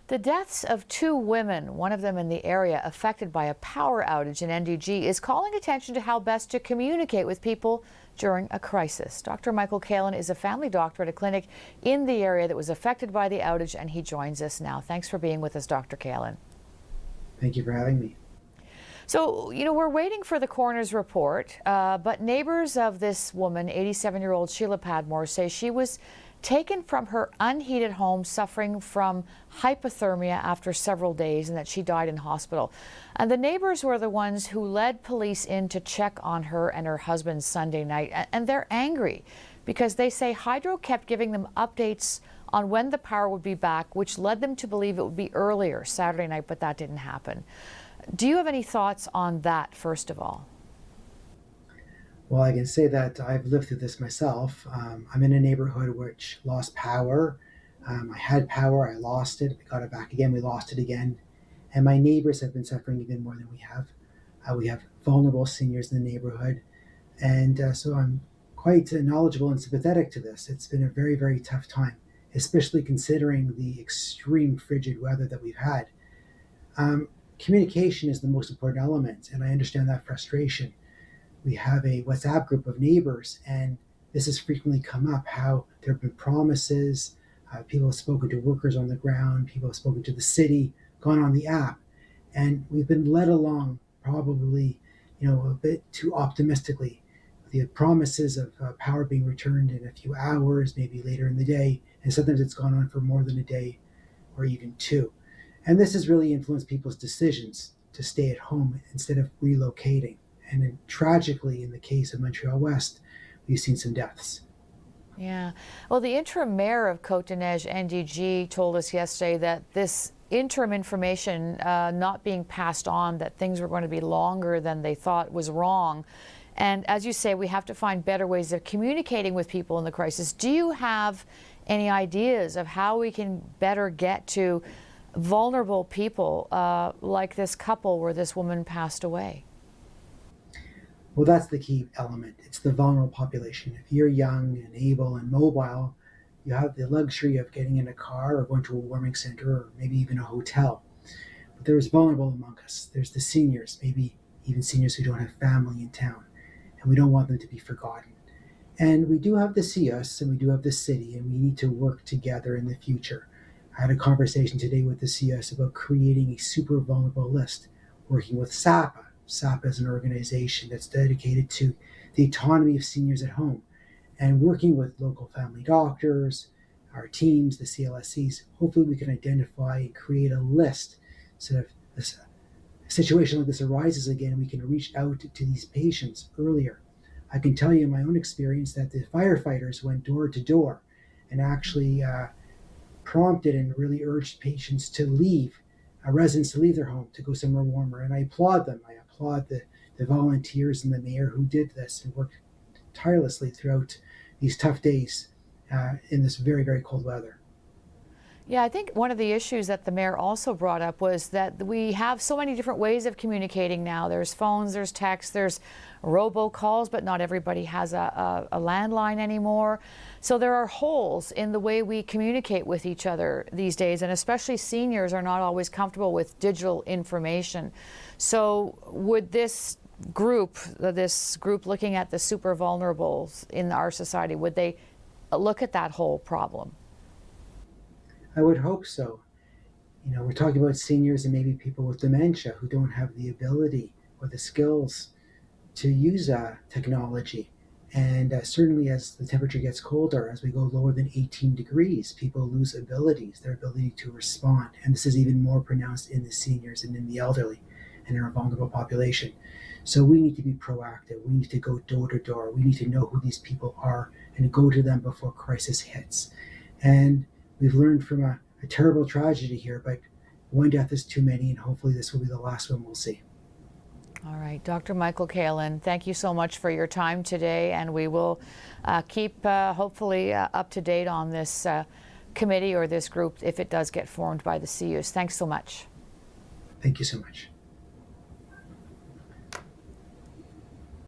The deaths of two women, one of them in the area affected by a power outage in NDG, is calling attention to how best to communicate with people during a crisis. Dr. Michael Kalin is a family doctor at a clinic in the area that was affected by the outage, and he joins us now. Thanks for being with us, Dr. Kalin. Thank you for having me. So, we're waiting for the coroner's report, but neighbors of this woman, 87-year-old Sheila Padmore, say she was taken from her unheated home suffering from hypothermia after several days and that she died in hospital. And the neighbors were the ones who led police in to check on her and her husband Sunday night. And they're angry because they say Hydro kept giving them updates on when the power would be back, which led them to believe it would be earlier Saturday night, but that didn't happen. Do you have any thoughts on that, first of all? Well, I can say that I've lived through this myself. I'm in a neighborhood which lost power. I had power, I lost it, we got it back again, we lost it again. And my neighbors have been suffering even more than we have. We have vulnerable seniors in the neighborhood. And so I'm quite knowledgeable and sympathetic to this. It's been a very, very tough time, especially considering the extreme frigid weather that we've had. Communication is the most important element, and I understand that frustration. We have a WhatsApp group of neighbors, and this has frequently come up, how there have been promises, people have spoken to workers on the ground, people have spoken to the city, gone on the app, and we've been led along probably, a bit too optimistically. The promises of power being returned in a few hours, maybe later in the day, and sometimes it's gone on for more than a day or even two. And this has really influenced people's decisions to stay at home instead of relocating. And then, tragically, in the case of Montreal West, we've seen some deaths. Yeah. Well, the interim mayor of Côte-des-Neiges, NDG, told us yesterday that this interim information not being passed on, that things were going to be longer than they thought, was wrong. And as you say, we have to find better ways of communicating with people in the crisis. Do you have any ideas of how we can better get to vulnerable people like this couple where this woman passed away? Well, that's the key element. It's the vulnerable population. If you're young and able and mobile, you have the luxury of getting in a car or going to a warming center or maybe even a hotel. But there's vulnerable among us. There's the seniors, maybe even seniors who don't have family in town, and we don't want them to be forgotten. And we do have the CIUSSS and we do have the city, and we need to work together in the future. I had a conversation today with the CIUSSS about creating a super vulnerable list, working with SAPA. SAPA is an organization that's dedicated to the autonomy of seniors at home, and working with local family doctors, our teams, the CLSCs. Hopefully we can identify and create a list so if a situation like this arises again, we can reach out to these patients earlier. I can tell you in my own experience that the firefighters went door to door and actually prompted and really urged patients to leave, residents to leave their home, to go somewhere warmer. And I applaud them. I applaud the volunteers and the mayor who did this and worked tirelessly throughout these tough days in this very, very cold weather. Yeah, I think one of the issues that the mayor also brought up was that we have so many different ways of communicating now. There's phones, there's texts, there's robocalls, but not everybody has a landline anymore. So there are holes in the way we communicate with each other these days, and especially seniors are not always comfortable with digital information. So would this group looking at the super vulnerables in our society, would they look at that whole problem? I would hope so. We're talking about seniors and maybe people with dementia who don't have the ability or the skills to use technology. And certainly as the temperature gets colder, as we go lower than 18 degrees, people lose abilities, their ability to respond. And this is even more pronounced in the seniors and in the elderly and in our vulnerable population. So we need to be proactive. We need to go door to door. We need to know who these people are and go to them before crisis hits. And we've learned from a terrible tragedy here, but one death is too many, and hopefully this will be the last one we'll see. All right, Dr. Michael Kalin, thank you so much for your time today, and we will keep hopefully up to date on this committee or this group if it does get formed by the CIUSSS. Thanks so much. Thank you so much.